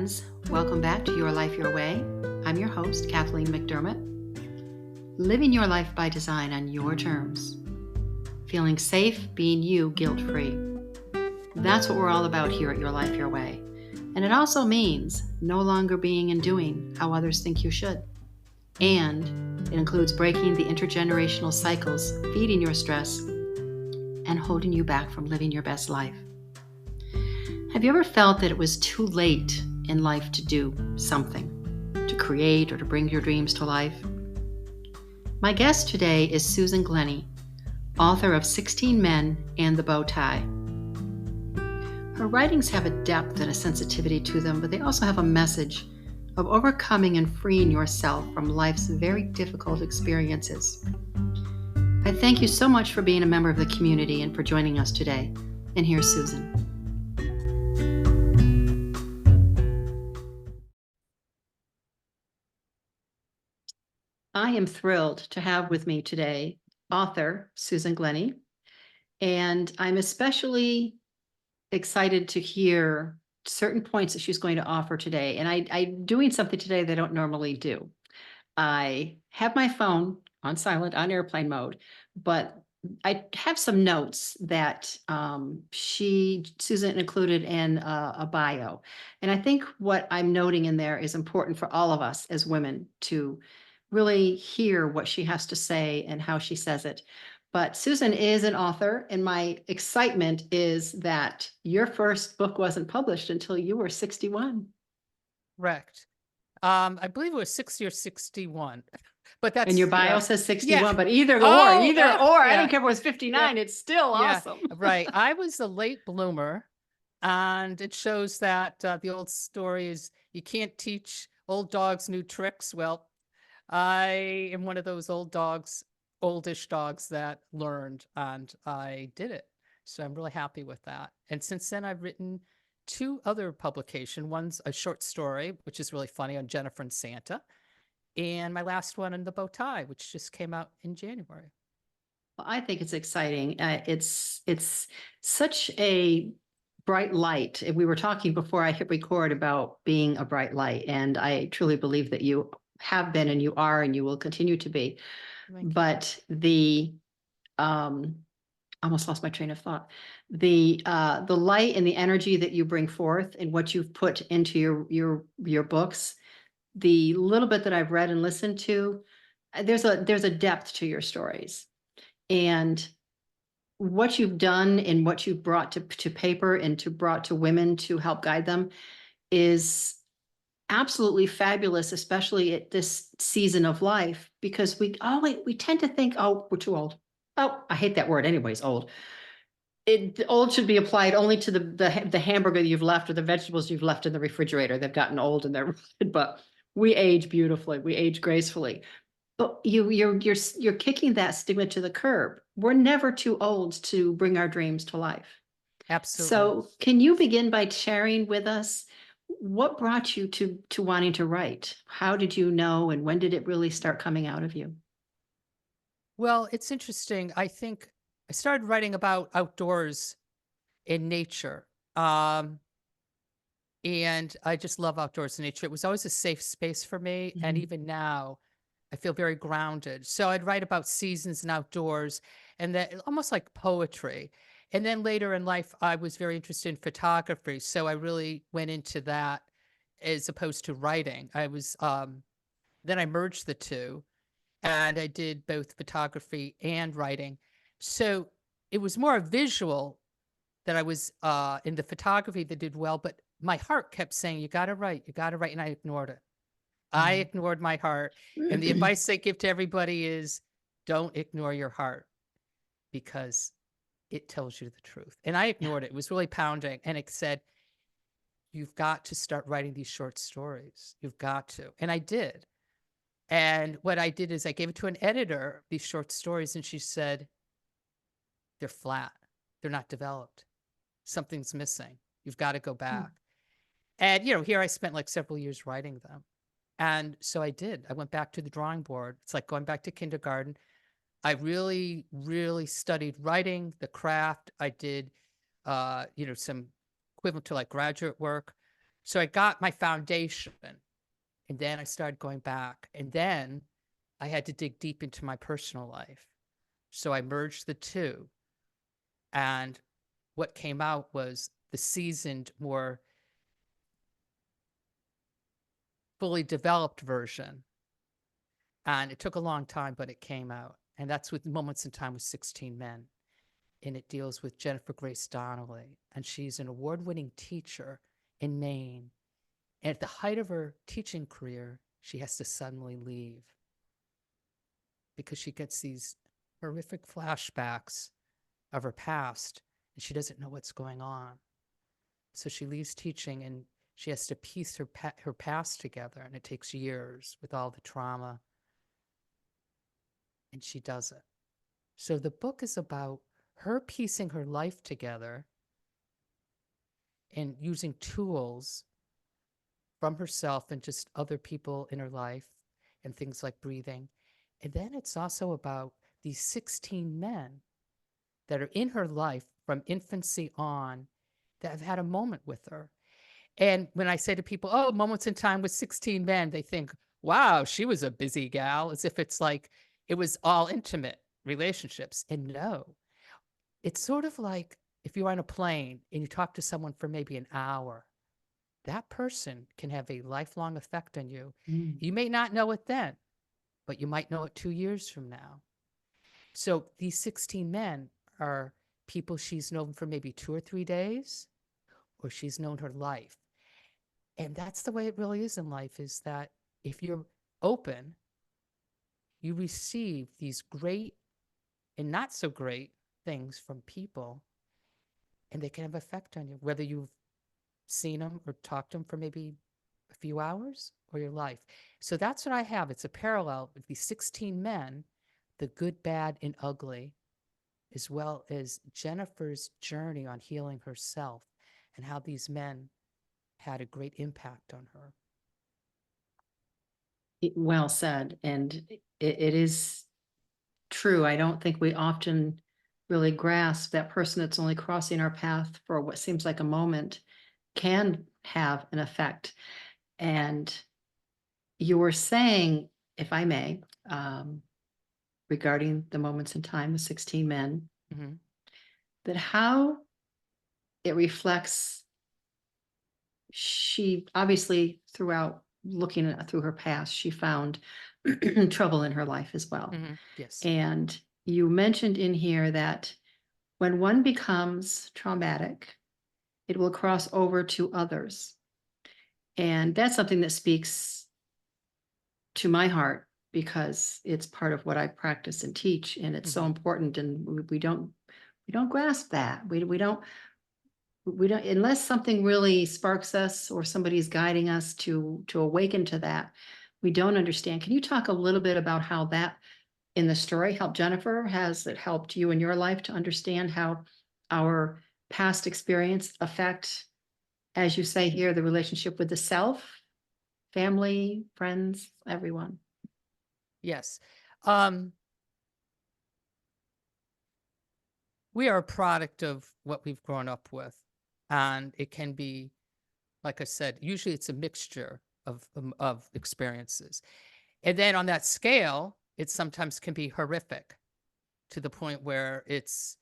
friends. Welcome back to Your Life, Your Way. I'm your host, Kathleen McDermott. Living your life by design on your terms. Feeling safe, being you, guilt-free. That's what we're all about here at Your Life, Your Way. And it also means no longer being and doing how others think you should. And it includes breaking the intergenerational cycles, feeding your stress, and holding you back from living your best life. Have you ever felt that it was too late in life to do something, to create or to bring your dreams to life? My guest today is Susan Glenney, author of 16 Men and The Bowtie. Her writings have a depth and a sensitivity to them, but they also have a message of overcoming and freeing yourself from life's very difficult experiences. I thank you so much for being a member of the community and for joining us today. And here's Susan. I am thrilled to have with me today author Susan Glenney, and I'm especially excited to hear certain points that she's going to offer today. And I'm doing something today that I don't normally do. I have my phone on silent, on airplane mode, but I have some notes that Susan included in a bio. And I think what I'm noting in there is important for all of us as women to really hear what she has to say and how she says it. But Susan is an author, and my excitement is that your first book wasn't published until you were 61. Correct. I believe it was 60 or 61, but that's And your bio says 61, yeah. but either or, I don't care if it was 59, it's still awesome. Right. I was a late bloomer, and it shows that the old story is you can't teach old dogs new tricks. Well, I am one of those oldish dogs that learned, and I did it. So I'm really happy with that. And since then, I've written 2 other publications. One's a short story, which is really funny, on Jennifer and Santa. And my last one on The Bowtie, which just came out in January. Well, I think it's exciting. It's such a bright light. We were talking before I hit record about being a bright light, and I truly believe that you have been and you are and you will continue to be. But the almost lost my train of thought. The light and the energy that you bring forth and what you've put into your books, the little bit that I've read and listened to, there's a depth to your stories. And what you've done and what you've brought to paper and brought to women to help guide them is absolutely fabulous, especially at this season of life, because we tend to think, oh, we're too old. Oh, I hate that word anyways, old. Old should be applied only to the hamburger you've left or the vegetables you've left in the refrigerator. They've gotten old and they're rotted, but we age beautifully. We age gracefully. But you're kicking that stigma to the curb. We're never too old to bring our dreams to life. Absolutely. So can you begin by sharing with us what brought you to wanting to write? How did you know, and when did it really start coming out of you? Well, it's interesting. I think I started writing about outdoors in nature. And I just love outdoors in nature. It was always a safe space for me. And even now, I feel very grounded. So I'd write about seasons and outdoors, and that almost like poetry. And then later in life, I was very interested in photography. So I really went into that as opposed to writing. Then I merged the two, and I did both photography and writing. So it was more visual that I was in the photography that did well, but my heart kept saying, you got to write, and I ignored it. I ignored my heart. And the advice I give to everybody is don't ignore your heart, because it tells you the truth. And I ignored it. It was really pounding. And it said, you've got to start writing these short stories. You've got to. And I did. And what I did is I gave it to an editor, these short stories, and she said, they're flat. They're not developed. Something's missing. You've got to go back. And, here I spent like several years writing them. And so I did. I went back to the drawing board. It's like going back to kindergarten. I really, really studied writing, the craft. I did, some equivalent to like graduate work. So I got my foundation, and then I started going back, and then I had to dig deep into my personal life. So I merged the two, and what came out was the seasoned, more fully developed version. And it took a long time, but it came out. And that's with Moments in Time with 16 Men. And it deals with Jennifer Grace Donnelly. And she's an award-winning teacher in Maine. And at the height of her teaching career, she has to suddenly leave because she gets these horrific flashbacks of her past, and she doesn't know what's going on. So she leaves teaching, and she has to piece her past together, and it takes years with all the trauma, and she does it. So the book is about her piecing her life together and using tools from herself and just other people in her life and things like breathing. And then it's also about these 16 men that are in her life from infancy on that have had a moment with her. And when I say to people, oh, Moments in Time with 16 Men, they think, wow, she was a busy gal, as if it's like it was all intimate relationships. And no, it's sort of like if you're on a plane and you talk to someone for maybe an hour, that person can have a lifelong effect on you. Mm. You may not know it then, but you might know it 2 years from now. So these 16 men are people she's known for maybe 2 or 3 days, or she's known her life. And that's the way it really is in life, is that if you're open, you receive these great and not so great things from people, and they can have effect on you, whether you've seen them or talked to them for maybe a few hours or your life. So that's what I have. It's a parallel with these 16 men, the good, bad, and ugly, as well as Jennifer's journey on healing herself and how these men had a great impact on her. Well said. And it is true. I don't think we often really grasp that person that's only crossing our path for what seems like a moment can have an effect. And you were saying, if I may, regarding the Moments in Time, the 16 Men, Mhm. that how it reflects, she obviously throughout looking through her past, she found trouble in her life as well. Yes. And you mentioned in here that when one becomes traumatic, it will cross over to others. And that's something that speaks to my heart because it's part of what I practice and teach, and it's so important. And we don't grasp that. We don't unless something really sparks us or somebody's guiding us to awaken to that. We don't understand. Can you talk a little bit about how that in the story helped Jennifer? Has it helped you in your life to understand how our past experience affect, as you say here, the relationship with the self, family, friends, everyone? Yes. We are a product of what we've grown up with. And it can be, like I said, usually it's a mixture of experiences. And then on that scale, it sometimes can be horrific to the point where it's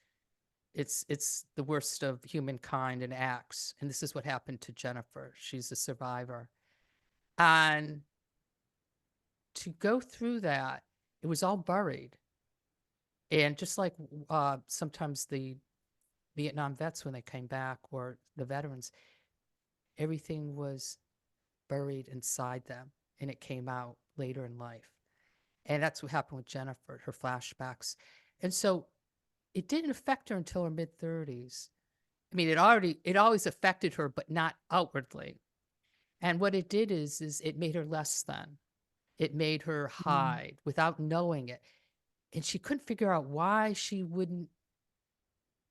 the worst of humankind and acts. And this is what happened to Jennifer. She's a survivor. And to go through that, it was all buried. And just like sometimes the Vietnam vets, when they came back, or the veterans, everything was buried inside them, and it came out later in life. And that's what happened with Jennifer, her flashbacks. And so it didn't affect her until her mid-30s. I mean, it always affected her, but not outwardly. And what it did is it made her less than. It made her hide without knowing it. And she couldn't figure out why she wouldn't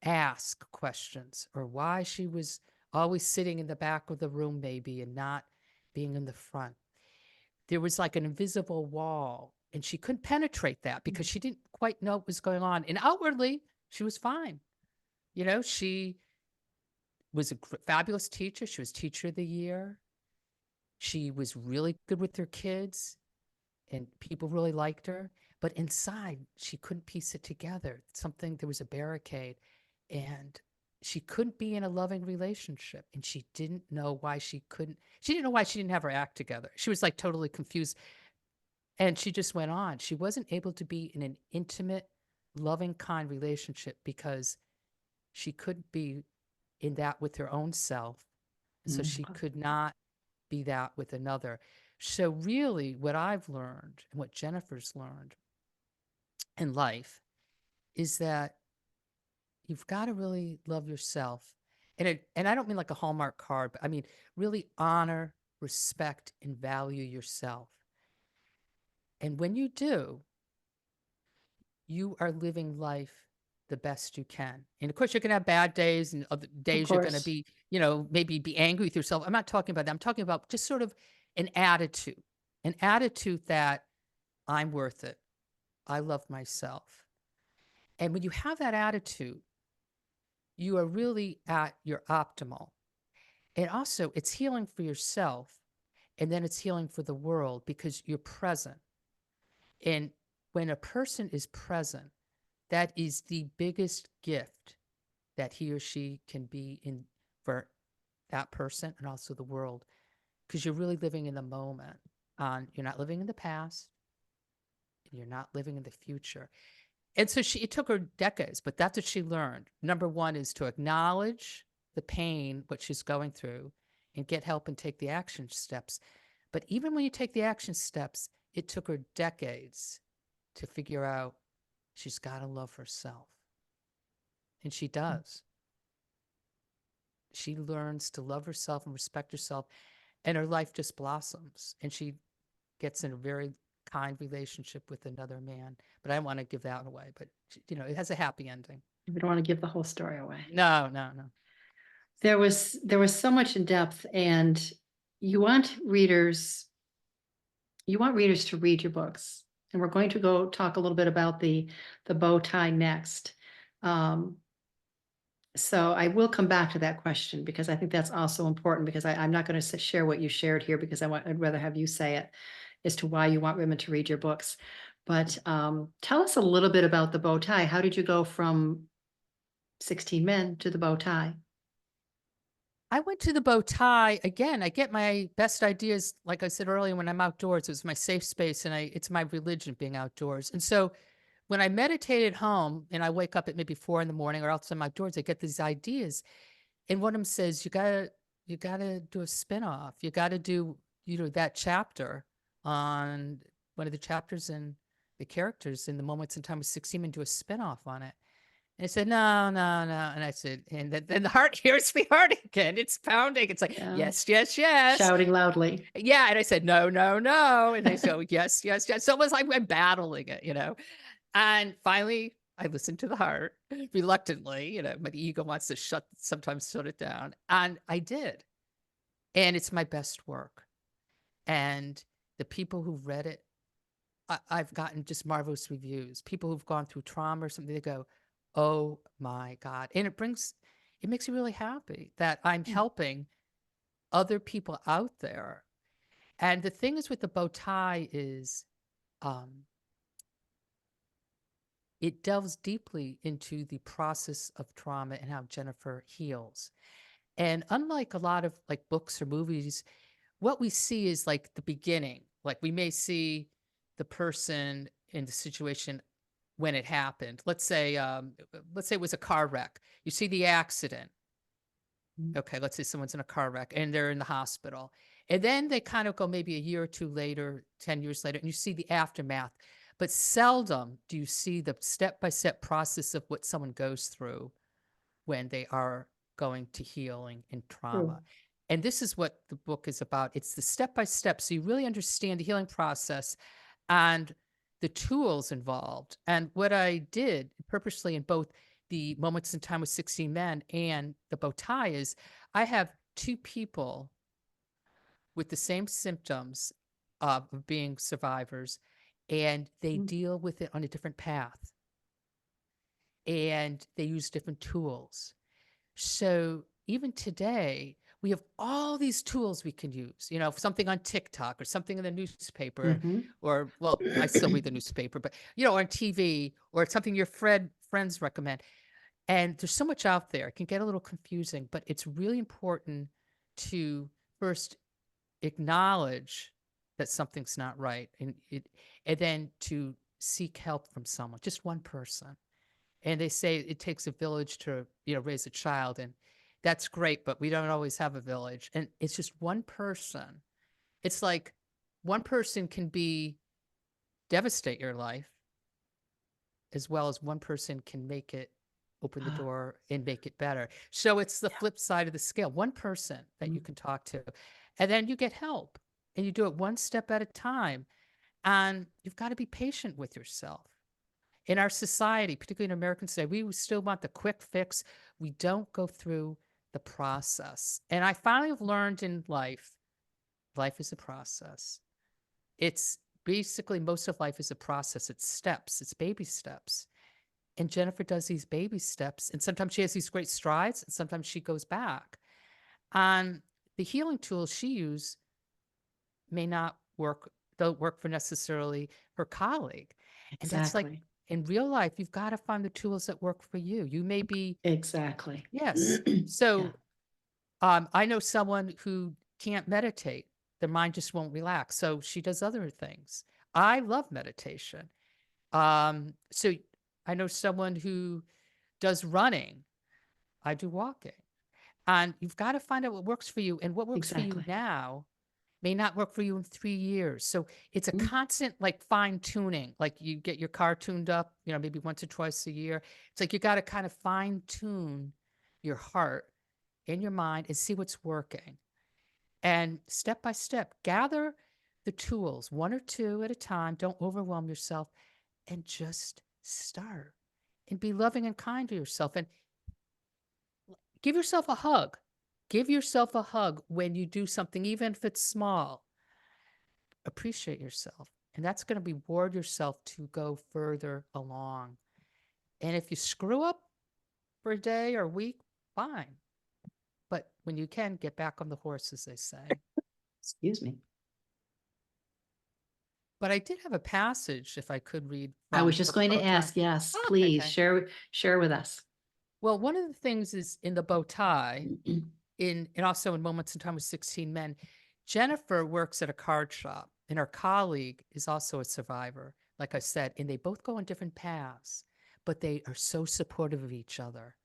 ask questions, or why she was always sitting in the back of the room maybe and not being in the front. There was like an invisible wall, and she couldn't penetrate that because she didn't quite know what was going on. And outwardly, she was fine. You know, she was a fabulous teacher. She was teacher of the year. She was really good with her kids, and people really liked her. But inside, she couldn't piece it together. There was a barricade, and she couldn't be in a loving relationship. And she didn't know why she couldn't. She didn't know why she didn't have her act together. She was like totally confused. And she just went on. She wasn't able to be in an intimate, loving, kind relationship because she couldn't be in that with her own self. So she could not be that with another. So really what I've learned and what Jennifer's learned in life is that you've got to really love yourself. And I don't mean like a Hallmark card, but I mean really honor, respect, and value yourself. And when you do, you are living life the best you can. And of course, you're going to have bad days, and other Of days you're going to course. be, maybe be angry with yourself. I'm not talking about that. I'm talking about just sort of an attitude that I'm worth it. I love myself. And when you have that attitude, you are really at your optimal. And also, it's healing for yourself, and then it's healing for the world because you're present. And when a person is present, that is the biggest gift that he or she can be in for that person and also the world, because you're really living in the moment. You're not living in the past, and you're not living in the future. And so it took her decades, but that's what she learned. Number one is to acknowledge the pain, what she's going through, and get help and take the action steps. But even when you take the action steps, it took her decades to figure out she's got to love herself. And she does. She learns to love herself and respect herself, and her life just blossoms. And she gets in a very kind relationship with another man. But I don't want to give that away. But, it has a happy ending. We don't want to give the whole story away. No. There was so much in depth, and you want readers to read your books. And we're going to go talk a little bit about the bow tie next. So I will come back to that question because I think that's also important, because I'm not going to share what you shared here because I'd rather have you say it as to why you want women to read your books. But tell us a little bit about the bow tie. How did you go from 16 Men to the bow tie? I went to the bow tie again. I get my best ideas, like I said earlier, when I'm outdoors. It's my safe space, and it's my religion, being outdoors. And so when I meditate at home and I wake up at maybe 4 in the morning, or else I'm outdoors, I get these ideas. And one of them says, you gotta do a spinoff. You gotta do, that chapter on one of the chapters in the characters in the Moments in Time with 16 and do a spinoff on it. And I said, no. And I said, and then the heart hears me heart again. It's pounding. It's like, Yeah. yes. Shouting loudly. Yeah. And I said, no. And they go, yes. So it was like I'm battling it, And finally, I listened to the heart reluctantly. My ego wants to sometimes shut it down. And I did. And it's my best work. And the people who read it, I've gotten just marvelous reviews. People who've gone through trauma or something, they go, oh my God. And it makes me really happy that I'm helping other people out there. And the thing is with the bow tie is, it delves deeply into the process of trauma and how Jennifer heals. And unlike a lot of like books or movies, what we see is like the beginning. Like we may see the person in the situation when it happened. Let's say it was a car wreck. You see the accident. Okay, let's say someone's in a car wreck and they're in the hospital. And then they kind of go maybe a year or two later, 10 years later, and you see the aftermath. But seldom do you see the step-by-step process of what someone goes through when they are going to healing and trauma. True. And this is what the book is about. It's the step-by-step, so you really understand the healing process and the tools involved. And what I did purposely in both the Moments in Time with 16 Men and the bow tie is I have two people with the same symptoms of being survivors, and they deal with it on a different path. And they use different tools. So even today, we have all these tools we can use, something on TikTok or something in the newspaper, or, well, I still read the newspaper, but, on TV, or it's something your friends recommend. And there's so much out there. It can get a little confusing, but it's really important to first acknowledge that something's not right, and then to seek help from someone, just one person. And they say it takes a village to, raise a child, and that's great, but we don't always have a village. And it's just one person. It's like one person can devastate your life, as well as one person can make it open the door and make it better. So it's the flip side of the scale. One person that you can talk to, and then you get help, and you do it one step at a time. And you've got to be patient with yourself. In our society, particularly in American society, we still want the quick fix. We don't go through the process. And I finally have learned in life is a process. It's basically, most of life is a process. It's steps, it's baby steps. And Jennifer does these baby steps, and sometimes she has these great strides, and sometimes she goes back. And the healing tools she used may not work, don't work for necessarily her colleague. And that's like, Exactly. in real life, you've got to find the tools that work for you. You may be, Exactly. yes. So I know someone who can't meditate. Their mind just won't relax. So she does other things. I love meditation. So I know someone who does running. I do walking. And you've got to find out what works for you. And what works for you Exactly. now may not work for you in 3 years. So it's a constant, like, fine tuning. Like, you get your car tuned up, maybe once or twice a year. It's like you got to kind of fine tune your heart and your mind and see what's working. And step by step, gather the tools, one or two at a time. Don't overwhelm yourself, and just start, and be loving and kind to yourself, and give yourself a hug. Give yourself a hug when you do something, even if it's small. Appreciate yourself. And that's going to reward yourself to go further along. And if you screw up for a day or a week, fine. But when you can, get back on the horse, as they say. Excuse me. But I did have a passage, if I could read. I was From just the going to Bowtie. ask, yes, Oh, please okay. share with us. Well, one of the things is in the Bowtie, and also in Moments in Time with 16 Men, Jennifer works at a card shop, and her colleague is also a survivor, like I said, and they both go on different paths, but they are so supportive of each other.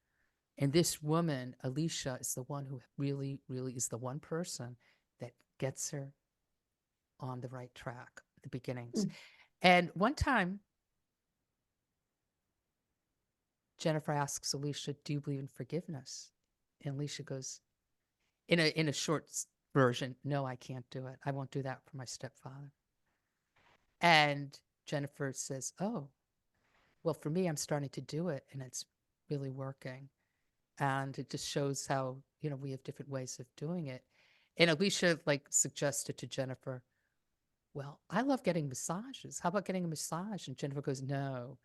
And this woman, Alicia, is the one who really, really is the one person that gets her on the right track at the beginnings. And one time, Jennifer asks Alicia, "Do you believe in forgiveness?" And Alicia goes, in a short version, "No, I can't do it. I won't do that for my stepfather." And Jennifer says, "Oh, well, for me, I'm starting to do it, and it's really working." And it just shows how, we have different ways of doing it. And Alicia, like, suggested to Jennifer, "Well, I love getting massages. How about getting a massage?" And Jennifer goes, "No,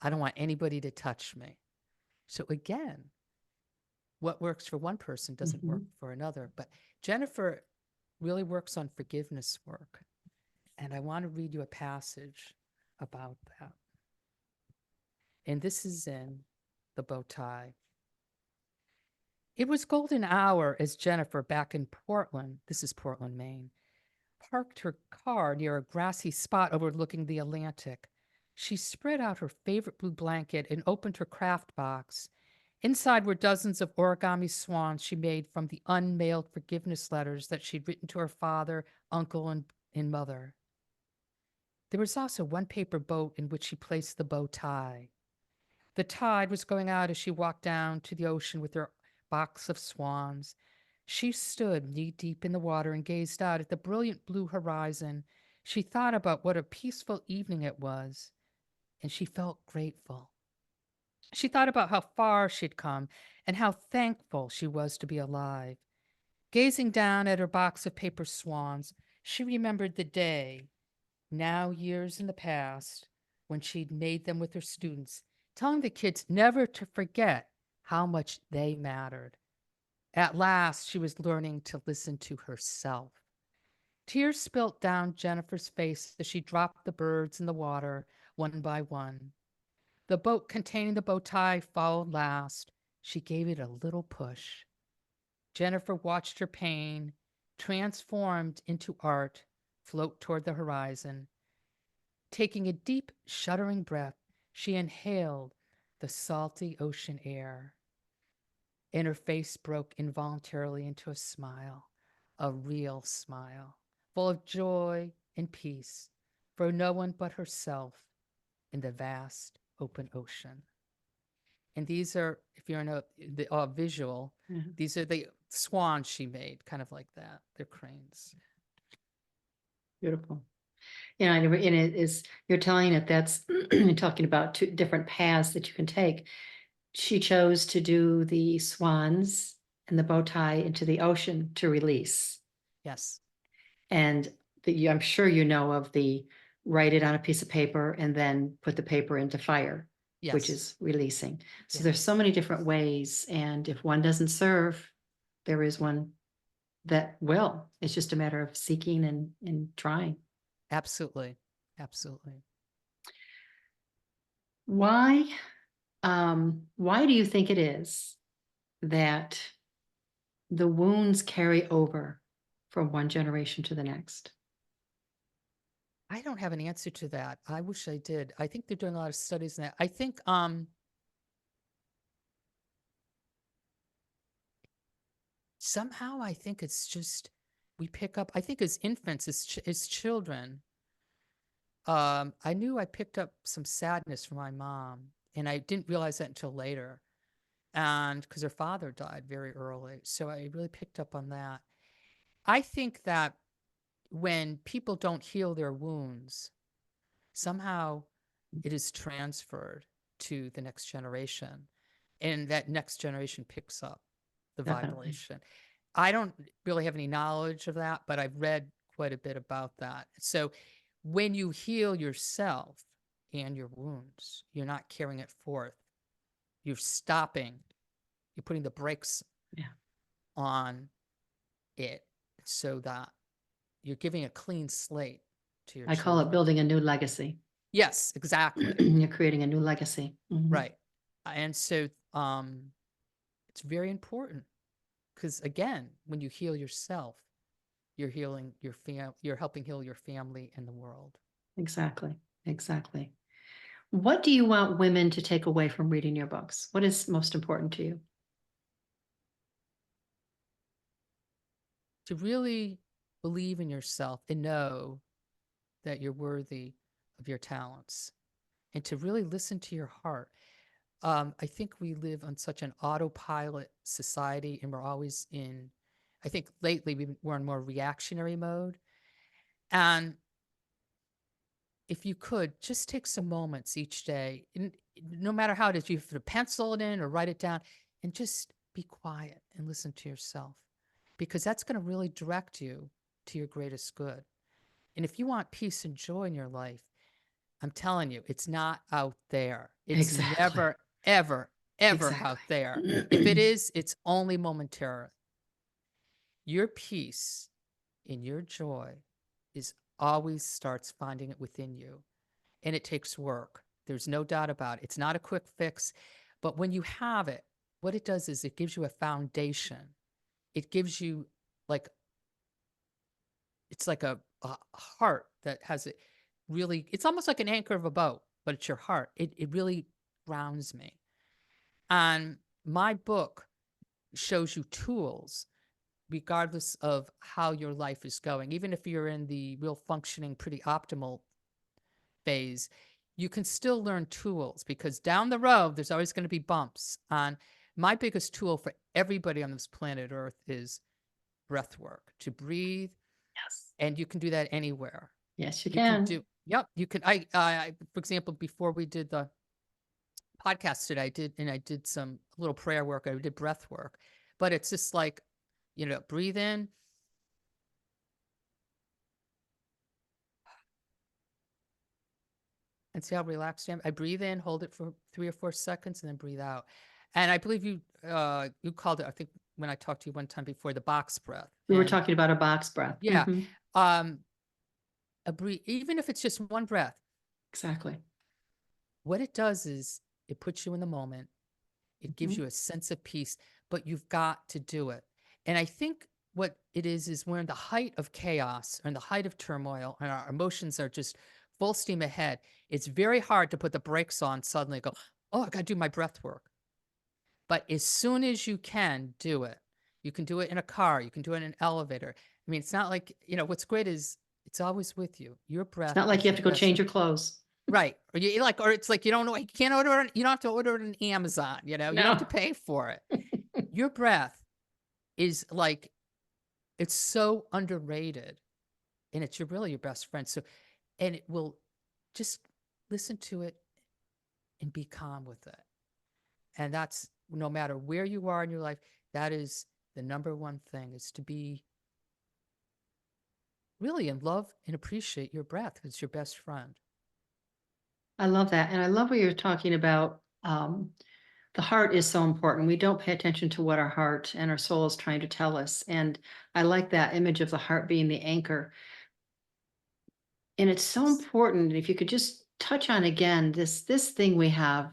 I don't want anybody to touch me." So again, what works for one person doesn't work for another. But Jennifer really works on forgiveness work. And I want to read you a passage about that. And this is in the Bowtie. It was golden hour as Jennifer, back in Portland, this is Portland, Maine, parked her car near a grassy spot overlooking the Atlantic. She spread out her favorite blue blanket and opened her craft box. Inside were dozens of origami swans she made from the unmailed forgiveness letters that she'd written to her father, uncle, and mother. There was also one paper boat in which she placed the bow tie. The tide was going out as she walked down to the ocean with her box of swans. She stood knee-deep in the water and gazed out at the brilliant blue horizon. She thought about what a peaceful evening it was, and she felt grateful. She thought about how far she'd come and how thankful she was to be alive. Gazing down at her box of paper swans, she remembered the day, now years in the past, when she'd made them with her students, telling the kids never to forget how much they mattered. At last, she was learning to listen to herself. Tears spilt down Jennifer's face as she dropped the birds in the water one by one. The boat containing the bow tie followed last. She gave it a little push. Jennifer watched her pain, transformed into art, float toward the horizon. Taking a deep, shuddering breath, she inhaled the salty ocean air, and her face broke involuntarily into a smile, a real smile, full of joy and peace for no one but herself in the vast open ocean. And these are, if you're in the visual, Mhm. these are the swans she made, kind of like that. They're cranes. Beautiful. You know, and it is, you're telling it that's you're talking about two different paths that you can take. She chose to do the swans and the bow tie into the ocean to release. Yes. And I'm sure you know of the write it on a piece of paper and then put the paper into fire, which Yes. is releasing. So Yeah. there's so many different ways. And if one doesn't serve, there is one that will. It's just a matter of seeking and trying. Absolutely. Absolutely. Why, why do you think it is that the wounds carry over from one generation to the next? I don't have an answer to that. I wish I did. I think they're doing a lot of studies in that. I think somehow I think it's just we pick up, I think as infants, as children, I knew I picked up some sadness from my mom, and I didn't realize that until later. And because her father died very early. So I really picked up on that. I think that when people don't heal their wounds, somehow it is transferred to the next generation, and that next generation picks up the Definitely. vibration. I don't really have any knowledge of that, but I've read quite a bit about that. So when you heal yourself and your wounds, you're not carrying it forth. You're stopping, you're putting the brakes Yeah. on it so that you're giving a clean slate to your I call it children. building a new legacy. Yes, exactly. You're creating a new legacy. Mhm. Right. And so it's very important because again, when you heal yourself, you're healing your you're helping heal your family and the world. Exactly. Exactly. What do you want women to take away from reading your books? What is most important to you? To really believe in yourself and know that you're worthy of your talents, and to really listen to your heart. I think we live on such an autopilot society, and we're always in, I think lately we're in more reactionary mode. And if you could just take some moments each day, and no matter how it is, you have to pencil it in or write it down, and just be quiet and listen to yourself, because that's going to really direct you to your greatest good. And if you want peace and joy in your life, I'm telling you, it's not out there. It's Exactly. never, ever, ever out there. If it Exactly. is, it's only momentary. Your peace and your joy is always starts finding it within you. And it takes work. There's no doubt about it. It's not a quick fix. But when you have it, what it does is it gives you a foundation. It gives you like, it's like a heart that has it really, it's almost like an anchor of a boat, but it's your heart. It really grounds me. And my book shows you tools regardless of how your life is going. Even if you're in the real functioning, pretty optimal phase, you can still learn tools, because down the road, there's always going to be bumps. And my biggest tool for everybody on this planet Earth is breath work, to breathe. Yes. And you can do that anywhere. Yes, you You can can. do, yep, you can. For example, before we did the podcast today, I did some little prayer work. I did breath work, but it's just like, breathe in. And see how relaxed I am. I breathe in, hold it for 3 or 4 seconds, and then breathe out. And I believe you called it, I think when I talked to you one time before, the box breath. We were And talking about a box breath. yeah, Mhm. even if it's just one breath, Exactly. what it does is it puts you in the moment. It gives Mhm. you a sense of peace, but you've got to do it. And I think what it is we're in the height of chaos or in the height of turmoil, and our emotions are just full steam ahead. It's very hard to put the brakes on suddenly and go, oh, I got to do my breath work. But as soon as you can do it, you can do it in a car, you can do it in an elevator. I mean, it's not like, what's great is it's always with you. Your It's breath not like is you your have to go best. change your clothes. Right. Or you like, or it's like you don't know, you can't order it, you don't have to order it on Amazon, you don't have to No. pay for it. Your breath is like, it's so underrated, and it's really your best friend. So, and it will just listen to it and be calm with it. And that's no matter where you are in your life, that is the number one thing, is to be really in love and appreciate your breath. It's your best friend. I love that. And I love what you're talking about. The heart is so important. We don't pay attention to what our heart and our soul is trying to tell us. And I like that image of the heart being the anchor. And it's so important. If you could just touch on again this thing we have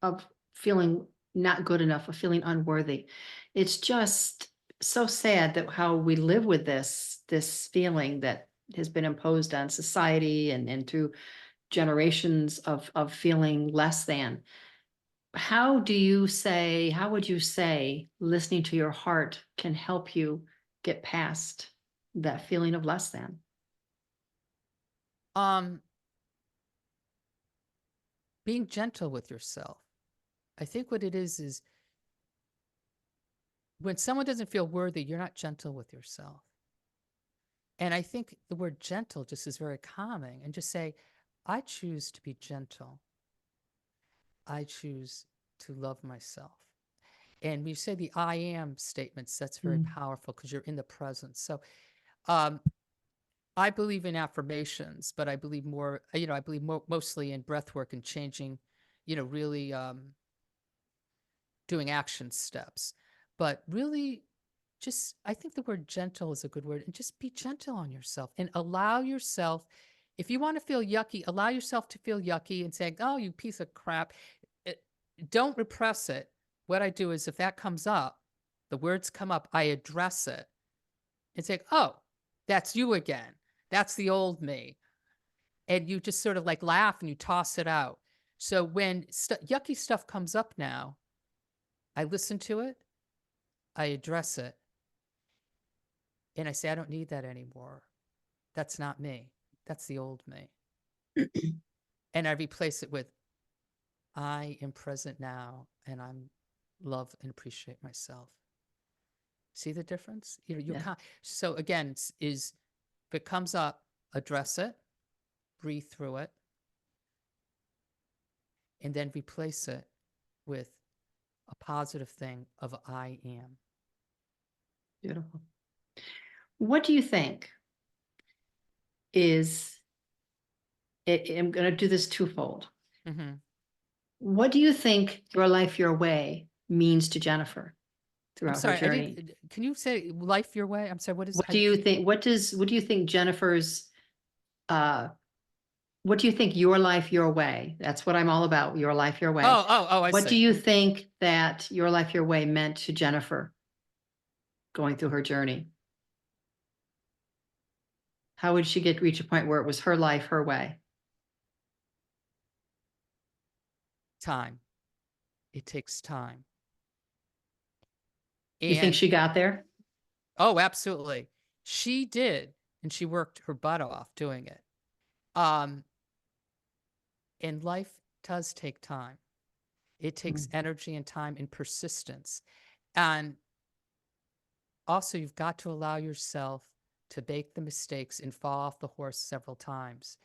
of feeling not good enough, of feeling unworthy. It's just so sad that how we live with this feeling that has been imposed on society and through generations of feeling less than. How would you say listening to your heart can help you get past that feeling of less than? Um, being gentle with yourself. I think what it is when someone doesn't feel worthy, you're not gentle with yourself. And I think the word gentle just is very calming, and just say, I choose to be gentle. I choose to love myself. And when you say the I am statements, that's very Mm. powerful because you're in the present. So um, I believe in affirmations, but I believe more, I believe mostly in breath work and changing, really doing action steps. But really, just, I think the word gentle is a good word, and just be gentle on yourself and allow yourself, if you want to feel yucky, allow yourself to feel yucky and say, oh, you piece of crap. It, don't repress it. What I do is if that comes up, the words come up, I address it and say, oh, that's you again. That's the old me. And you just sort of like laugh and you toss it out. So when yucky stuff comes up now, I listen to it, I address it, and I say, I don't need that anymore. That's not me. That's the old me. And I replace it with, I am present now and I'm love and appreciate myself. See the difference? Yeah. So again, is if it comes up, address it, breathe through it, and then replace it with a positive thing of I am. Beautiful. What do you think is I'm going to do this twofold. Mm-hmm. What do you think your life your way means to Jennifer I'm throughout her sorry, I journey? didn't. Can you say life your way? I'm sorry. What is? What do you think? What do you think Jennifer's? Uh, what do you think your life your way? That's what I'm all about. Your life your way. Oh! I What do see. you think that your life your way meant to Jennifer going through her journey? How would she reach a point where it was her life her way? Time. It takes time. You think And she got there? oh, absolutely. She did. And she worked her butt off doing it. Um, and life does take time. It takes Mm. energy and time and persistence. And also, you've got to allow yourself to make the mistakes and fall off the horse several times.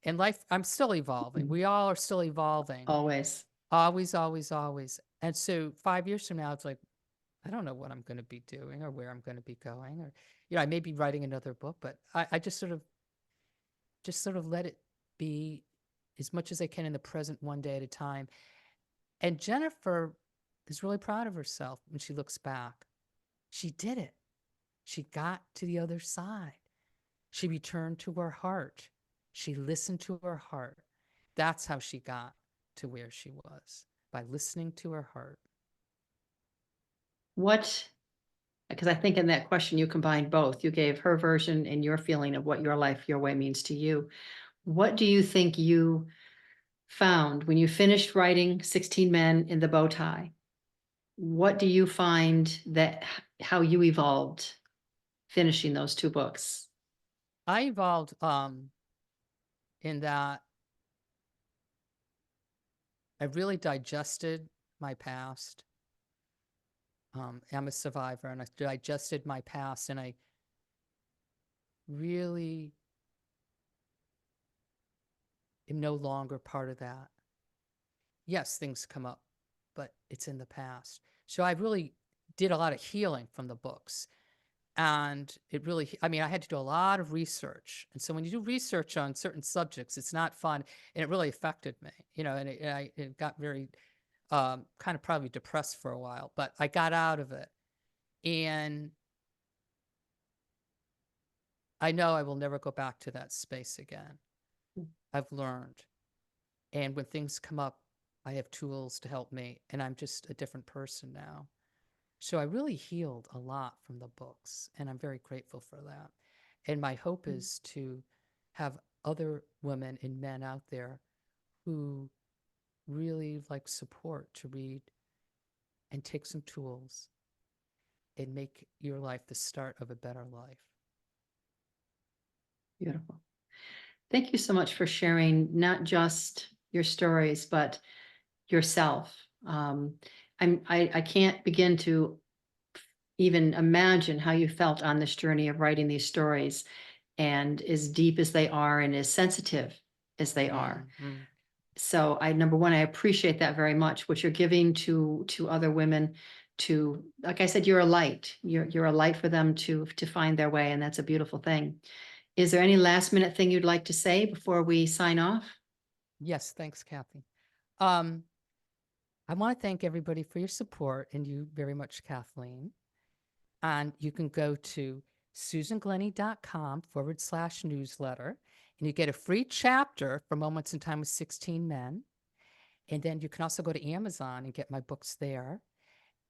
In life, I'm still evolving. We all are still evolving. Always. Always, always, always. And so 5 years from now, it's like, I don't know what I'm going to be doing or where I'm going to be going, or, I may be writing another book, but I just sort of let it be as much as I can in the present, one day at a time. And Jennifer, is really proud of herself when she looks back. She did it. She got to the other side. She returned to her heart. She listened to her heart. That's how she got to where she was, by listening to her heart. Because I think in that question you combined both. You gave her version and your feeling of what your life, your way means to you. What do you think you found when you finished writing 16 Men in the Bowtie? What do you find that how you evolved finishing those two books? I evolved in that I really digested my past. I'm a survivor, and I digested my past, and I really am no longer part of that. Yes, things come up, but it's in the past. So I really did a lot of healing from the books. And it really, I mean, I had to do a lot of research. And so when you do research on certain subjects, it's not fun. And it really affected me, and it got very kind of probably depressed for a while, but I got out of it. And I know I will never go back to that space again. I've learned. And when things come up, I have tools to help me. And I'm just a different person now. So I really healed a lot from the books, and I'm very grateful for that. And my hope is to have other women and men out there who really like support to read and take some tools and make your life the start of a better life. Beautiful. Thank you so much for sharing not just your stories, but yourself. I can't begin to even imagine how you felt on this journey of writing these stories, and as deep as they are and as sensitive as they are. Mm-hmm. So number one, I appreciate that very much, what you're giving to other women to, like I said, you're a light. You're a light for them to find their way, and that's a beautiful thing. Is there any last minute thing you'd like to say before we sign off? Yes, thanks, Kathy. I want to thank everybody for your support, and you very much, Kathleen. And you can go to susanglenney.com/newsletter, and you get a free chapter for Moments in Time with 16 Men. And then you can also go to Amazon and get my books there.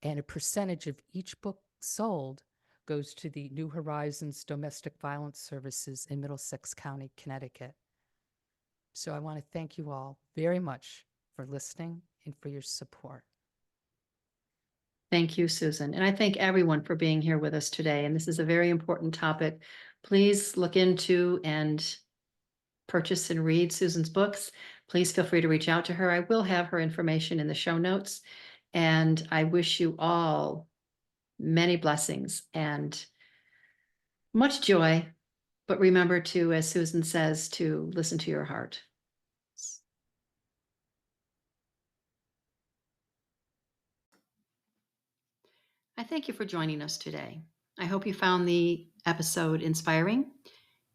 And a percentage of each book sold goes to the New Horizons Domestic Violence Services in Middlesex County, Connecticut. So I want to thank you all very much for listening and for your support. Thank you, Susan. And I thank everyone for being here with us today. And this is a very important topic. Please look into and purchase and read Susan's books. Please feel free to reach out to her. I will have her information in the show notes. And I wish you all many blessings and much joy. But remember to, as Susan says, to listen to your heart. I thank you for joining us today. I hope you found the episode inspiring.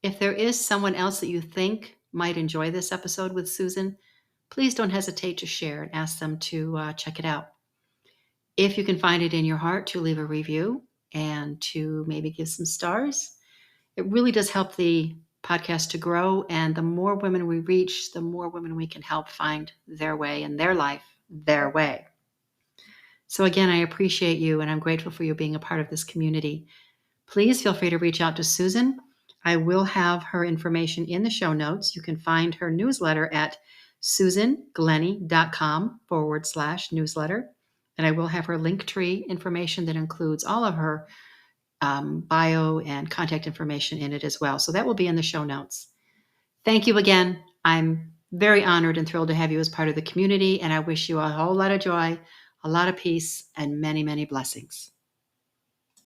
If there is someone else that you think might enjoy this episode with Susan, please don't hesitate to share and ask them to check it out. If you can find it in your heart to leave a review and to maybe give some stars, it really does help the podcast to grow. And the more women we reach, the more women we can help find their way in their life, their way. So again, I appreciate you, and I'm grateful for you being a part of this community. Please feel free to reach out to Susan. I will have her information in the show notes. You can find her newsletter at susanglenney.com/newsletter. And I will have her Linktree information that includes all of her bio and contact information in it as well. So that will be in the show notes. Thank you again. I'm very honored and thrilled to have you as part of the community, and I wish you a whole lot of joy, a lot of peace, and many, many blessings.